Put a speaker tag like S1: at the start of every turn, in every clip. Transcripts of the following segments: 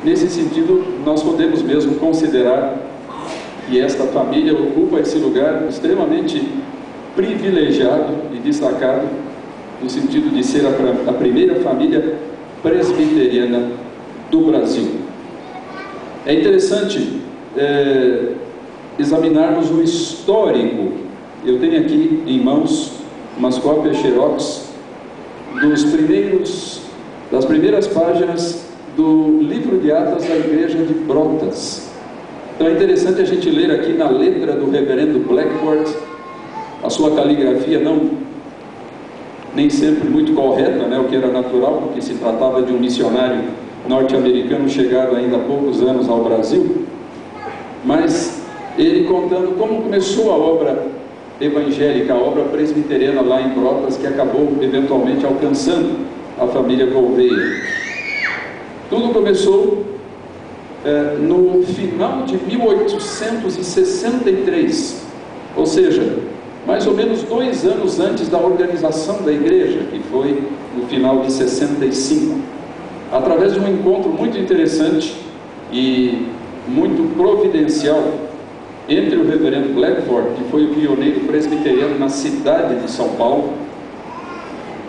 S1: Nesse sentido, nós podemos mesmo considerar que esta família ocupa esse lugar extremamente privilegiado e destacado, no sentido de ser a primeira família presbiteriana do Brasil. É interessante examinarmos o histórico. Eu tenho aqui em mãos umas cópias xerox das primeiras páginas do livro de atas da igreja de Brotas. Então é interessante a gente ler aqui na letra do reverendo Blackford, a sua caligrafia nem sempre muito correta, o que era natural, porque se tratava de um missionário norte-americano chegado ainda há poucos anos ao Brasil, mas ele contando como começou a obra evangélica, a obra presbiteriana lá em Brotas, que acabou eventualmente alcançando a família Gouveia. Tudo começou no final de 1863, ou seja, mais ou menos 2 anos antes da organização da igreja, que foi no final de 65, através de um encontro muito interessante e muito providencial entre o reverendo Blackford, que foi o pioneiro presbiteriano na cidade de São Paulo,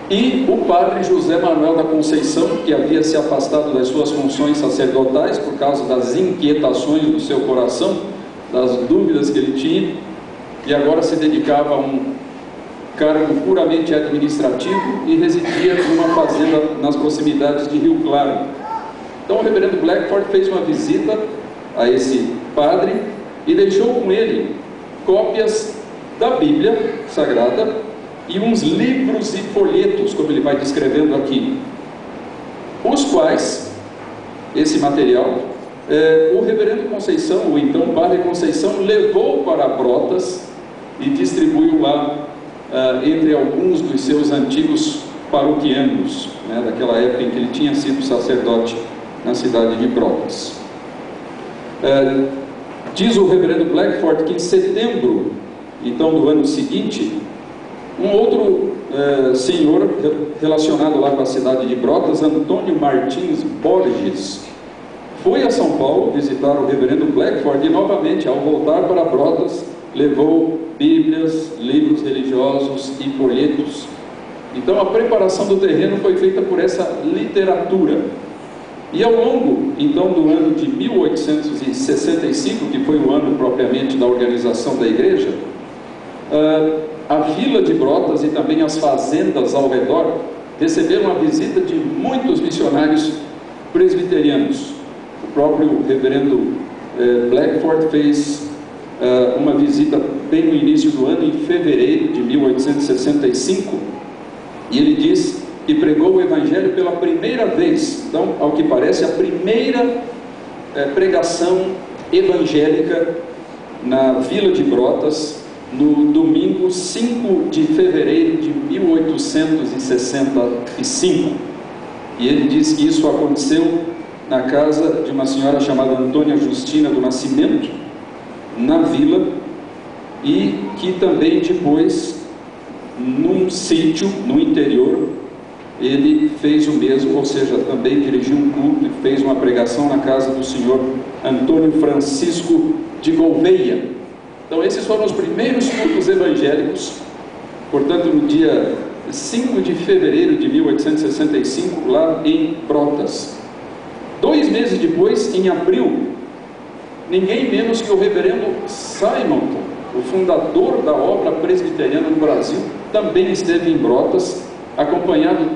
S1: e o padre José Manuel da Conceição, que havia se afastado das suas funções sacerdotais por causa das inquietações do seu coração, das dúvidas que ele tinha, e agora se dedicava a um cargo puramente administrativo e residia numa fazenda nas proximidades de Rio Claro. Então o reverendo Blackford fez uma visita a esse padre e deixou com ele cópias da Bíblia Sagrada e uns livros e folhetos, como ele vai descrevendo aqui, os quais, esse material, o reverendo Conceição, ou então o padre Conceição, levou para Brotas e distribuiu lá entre alguns dos seus antigos paroquianos, daquela época em que ele tinha sido sacerdote na cidade de Brotas. Diz o reverendo Blackford que em setembro, então, do ano seguinte, um outro senhor relacionado lá com a cidade de Brotas, Antônio Martins Borges, foi a São Paulo visitar o reverendo Blackford e novamente, ao voltar para Brotas, levou Bíblias, livros religiosos e folhetos. Então a preparação do terreno foi feita por essa literatura. E ao longo, então, do ano de 1865, que foi o ano propriamente da organização da igreja, a vila de Brotas e também as fazendas ao redor receberam a visita de muitos missionários presbiterianos. O próprio reverendo Blackford fez uma visita bem no início do ano, em fevereiro de 1865, e ele diz que pregou o Evangelho pela primeira vez. Então, ao que parece, a primeira pregação evangélica na vila de Brotas, no domingo 5 de fevereiro de 1865. E ele diz que isso aconteceu na casa de uma senhora chamada Antônia Justina do Nascimento, na vila, e que também depois, num sítio no interior, ele fez o mesmo, ou seja, também dirigiu um culto e fez uma pregação na casa do senhor Antônio Francisco de Gouveia. Então esses foram os primeiros cultos evangélicos, portanto no dia 5 de fevereiro de 1865, lá em Brotas. 2 meses depois, em abril, ninguém menos que o reverendo Simonton, o fundador da obra presbiteriana no Brasil, também esteve em Brotas, acompanhado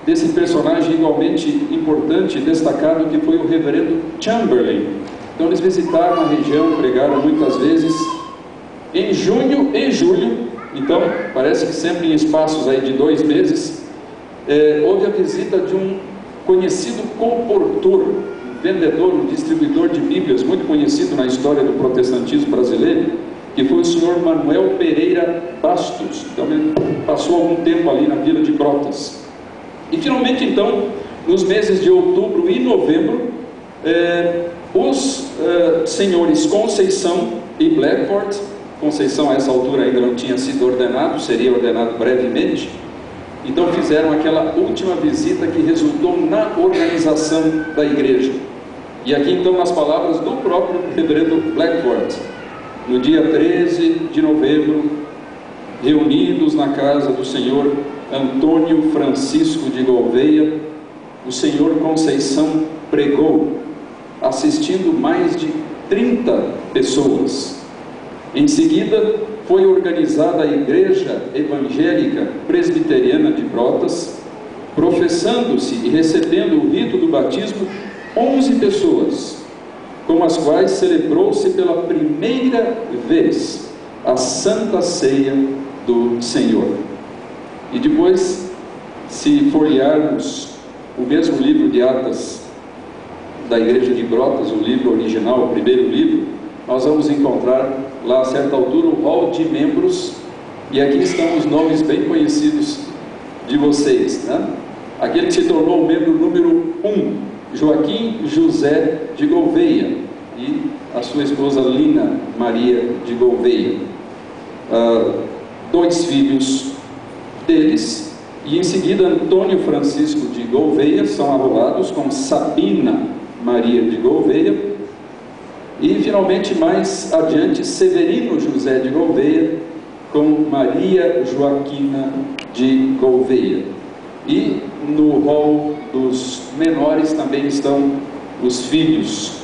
S1: desse personagem igualmente importante e destacado, que foi o reverendo Chamberlain. Então eles visitaram a região, pregaram muitas vezes. Em junho e julho, então parece que sempre em espaços aí de 2 meses, houve a visita de um conhecido colportor, vendedor, um distribuidor de Bíblias, muito conhecido na história do protestantismo brasileiro, que foi o senhor Manuel Pereira Bastos. Então ele passou algum tempo ali na vila de Brotas. E finalmente, então, nos meses de outubro e novembro, os senhores Conceição e Blackford, Conceição a essa altura ainda não tinha sido ordenado, seria ordenado brevemente, Então fizeram aquela última visita que resultou na organização da igreja. E aqui então nas palavras do próprio reverendo Blackford, no dia 13 de novembro, reunidos na casa do senhor Antônio Francisco de Gouveia, o senhor Conceição pregou, assistindo mais de 30 pessoas. Em seguida, foi organizada a Igreja Evangélica Presbiteriana de Brotas, professando-se e recebendo o rito do batismo 11 pessoas, com as quais celebrou-se pela primeira vez a Santa Ceia do Senhor. E depois, se folhearmos o mesmo livro de Atas da Igreja de Brotas, o livro original, o primeiro livro, nós vamos encontrar lá a certa altura o hall de membros, e aqui estão os nomes bem conhecidos de vocês, né? Aquele que se tornou o membro número 1, Joaquim José de Gouveia, e a sua esposa Lina Maria de Gouveia, 2 filhos deles, e em seguida Antônio Francisco de Gouveia são arrolados com Sabina Maria de Gouveia, e finalmente mais adiante Severino José de Gouveia com Maria Joaquina de Gouveia. E no rol dos menores também estão os filhos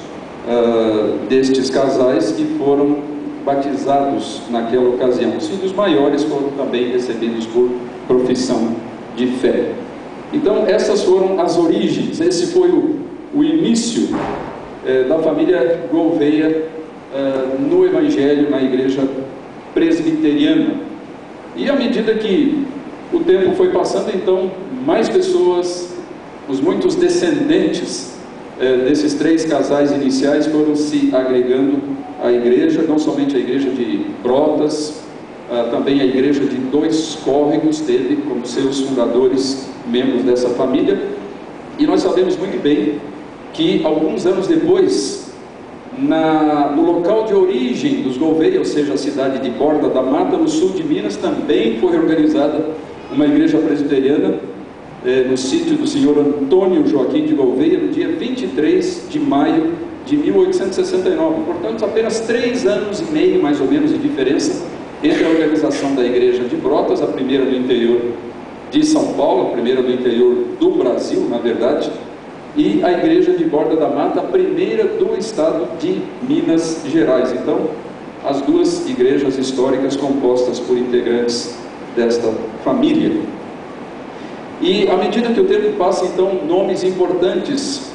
S1: destes casais que foram batizados naquela ocasião. Os filhos maiores foram também recebidos por profissão de fé. Então essas foram as origens, esse foi o início da família Gouveia no Evangelho, na igreja presbiteriana. E à medida que o tempo foi passando, então mais pessoas, os muitos descendentes desses 3 casais iniciais foram se agregando à igreja, não somente a igreja de Brotas, também a igreja de 2 Córregos teve como seus fundadores membros dessa família. E nós sabemos muito bem que alguns anos depois, no local de origem dos Gouveia, ou seja, a cidade de Borda da Mata, no sul de Minas, também foi organizada uma igreja presbiteriana no sítio do senhor Antônio Joaquim de Gouveia, no dia 23 de maio de 1869. Portanto, apenas 3 anos e meio, mais ou menos, de diferença entre a organização da igreja de Brotas, a primeira do interior de São Paulo, a primeira do interior do Brasil, na verdade, e a igreja de Borda da Mata, a primeira do estado de Minas Gerais. Então, as 2 igrejas históricas compostas por integrantes desta família. E à medida que o tempo passa, então, nomes importantes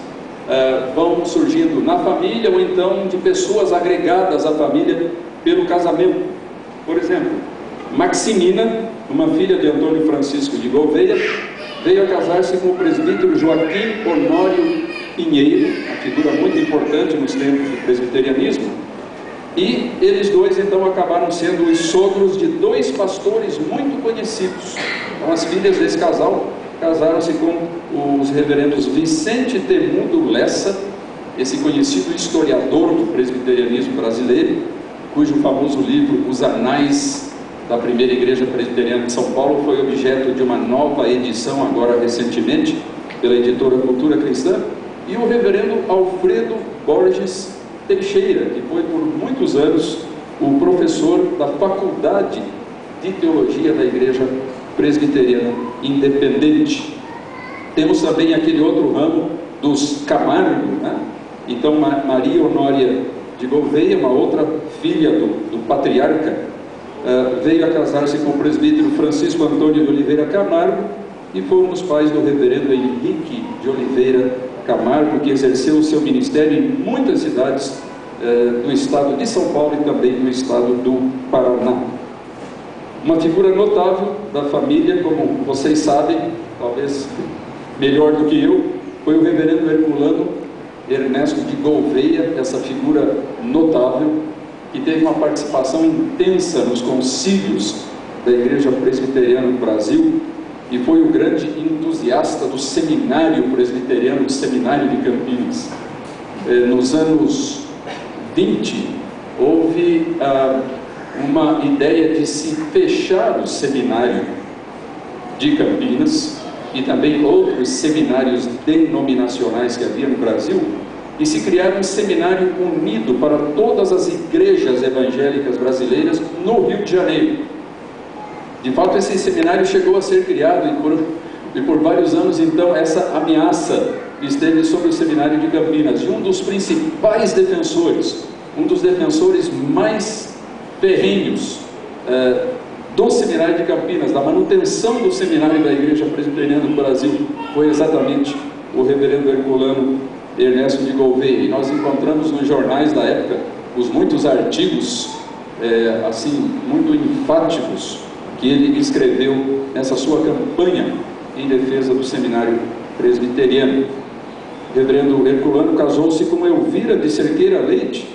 S1: vão surgindo na família, ou então de pessoas agregadas à família pelo casamento. Por exemplo, Maximina, uma filha de Antônio Francisco de Gouveia, veio a casar-se com o presbítero Joaquim Honório Pinheiro, uma figura muito importante nos tempos do presbiterianismo, e eles 2 então acabaram sendo os sogros de 2 pastores muito conhecidos. Então as filhas desse casal casaram-se com os reverendos Vicente Temudo Lessa, esse conhecido historiador do presbiterianismo brasileiro, cujo famoso livro Os Anais da Primeira Igreja Presbiteriana de São Paulo foi objeto de uma nova edição agora recentemente pela editora Cultura Cristã, e o reverendo Alfredo Borges Teixeira, que foi por muitos anos o professor da Faculdade de Teologia da Igreja Presbiteriana Independente. Temos também aquele outro ramo dos Camargo, né? Então Maria Honória de Gouveia, uma outra filha do patriarca, veio a casar-se com o presbítero Francisco Antônio de Oliveira Camargo, e foram os pais do reverendo Henrique de Oliveira Camargo, que exerceu o seu ministério em muitas cidades do estado de São Paulo e também no estado do Paraná. Uma figura notável da família, como vocês sabem, talvez melhor do que eu, foi o reverendo Herculano Ernesto de Gouveia, essa figura notável, que teve uma participação intensa nos concílios da Igreja Presbiteriana no Brasil, e foi o grande entusiasta do seminário presbiteriano, do Seminário de Campinas. Nos anos 20, houve uma ideia de se fechar o seminário de Campinas e também outros seminários denominacionais que havia no Brasil, e se criaram um seminário unido para todas as igrejas evangélicas brasileiras no Rio de Janeiro. De fato, esse seminário chegou a ser criado e por vários anos, então, essa ameaça esteve sobre o seminário de Campinas, e um dos principais defensores, um dos defensores mais ferrenhos do seminário de Campinas, da manutenção do seminário da Igreja Presbiteriana do Brasil, foi exatamente o reverendo Herculano Ernesto de Gouveia. E nós encontramos nos jornais da época os muitos artigos assim, muito enfáticos que ele escreveu nessa sua campanha em defesa do seminário presbiteriano. O reverendo Herculano casou-se com Elvira de Cerqueira Leite,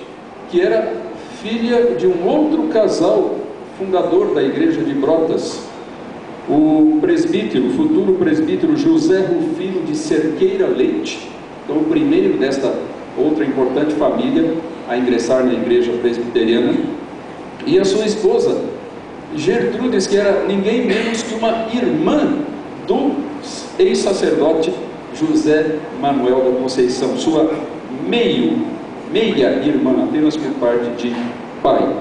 S1: que era filha de um outro casal fundador da igreja de Brotas, o presbítero, o futuro presbítero José Rufino de Cerqueira Leite. Então, o primeiro desta outra importante família a ingressar na igreja presbiteriana, e a sua esposa Gertrudes, que era ninguém menos que uma irmã do ex-sacerdote José Manuel da Conceição, sua meia irmã, apenas por parte de pai.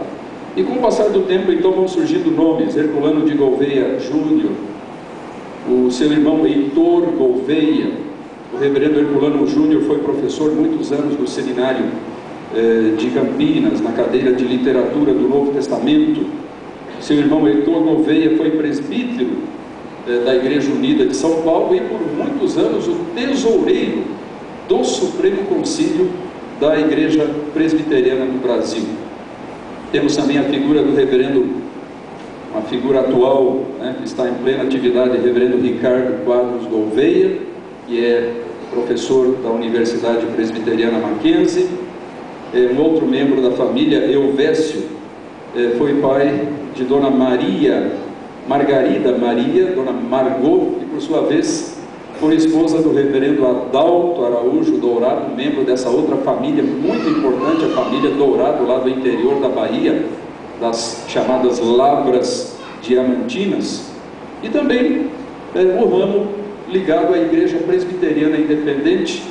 S1: E com o passar do tempo, então, vão surgindo nomes: Herculano de Gouveia Júnior, o seu irmão Heitor Gouveia. O reverendo Herculano Júnior foi professor muitos anos do seminário de Campinas, na cadeira de literatura do Novo Testamento. Seu irmão Heitor Gouveia foi presbítero da Igreja Unida de São Paulo e por muitos anos o tesoureiro do Supremo Concílio da Igreja Presbiteriana do Brasil. Temos também a figura do reverendo, uma figura atual, que está em plena atividade, reverendo Ricardo Quadros Gouveia, que é professor da Universidade Presbiteriana Mackenzie. Um outro membro da família, Elvésio, foi pai de Dona Margarida Maria, Dona Margot, que por sua vez foi esposa do reverendo Adalto Araújo Dourado, membro dessa outra família muito importante, a família Dourado, lá do interior da Bahia, das chamadas Lavras Diamantinas. E também o ramo ligado à Igreja Presbiteriana Independente,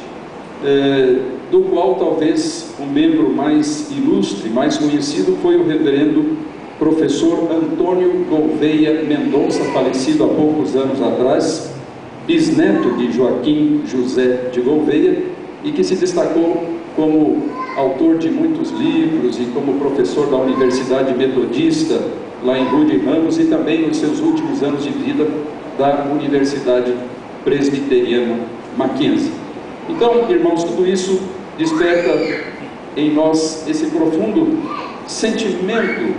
S1: do qual talvez o membro mais ilustre, mais conhecido, foi o reverendo professor Antônio Gouveia Mendonça, falecido há poucos anos atrás, bisneto de Joaquim José de Gouveia, e que se destacou como autor de muitos livros e como professor da Universidade Metodista, lá em Rude Ramos, e também nos seus últimos anos de vida da Universidade Presbiteriana Mackenzie. Então, irmãos, tudo isso desperta em nós esse profundo sentimento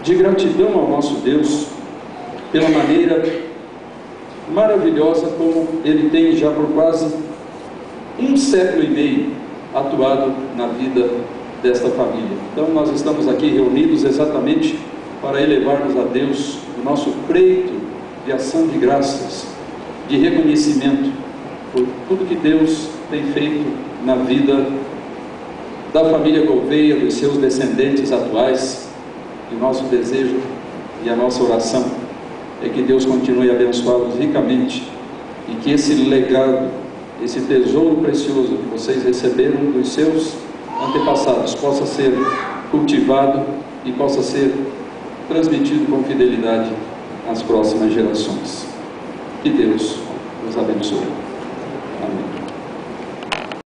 S1: de gratidão ao nosso Deus pela maneira maravilhosa como Ele tem já por quase 1 século e meio atuado na vida desta família. Então nós estamos aqui reunidos exatamente para elevarmos a Deus o nosso preito de ação de graças, de reconhecimento por tudo que Deus tem feito na vida da família Gouveia, dos seus descendentes atuais. E o nosso desejo e a nossa oração é que Deus continue a abençoá-los ricamente e que esse legado, esse tesouro precioso que vocês receberam dos seus antepassados possa ser cultivado e possa ser transmitido com fidelidade às próximas gerações. Que Deus os abençoe.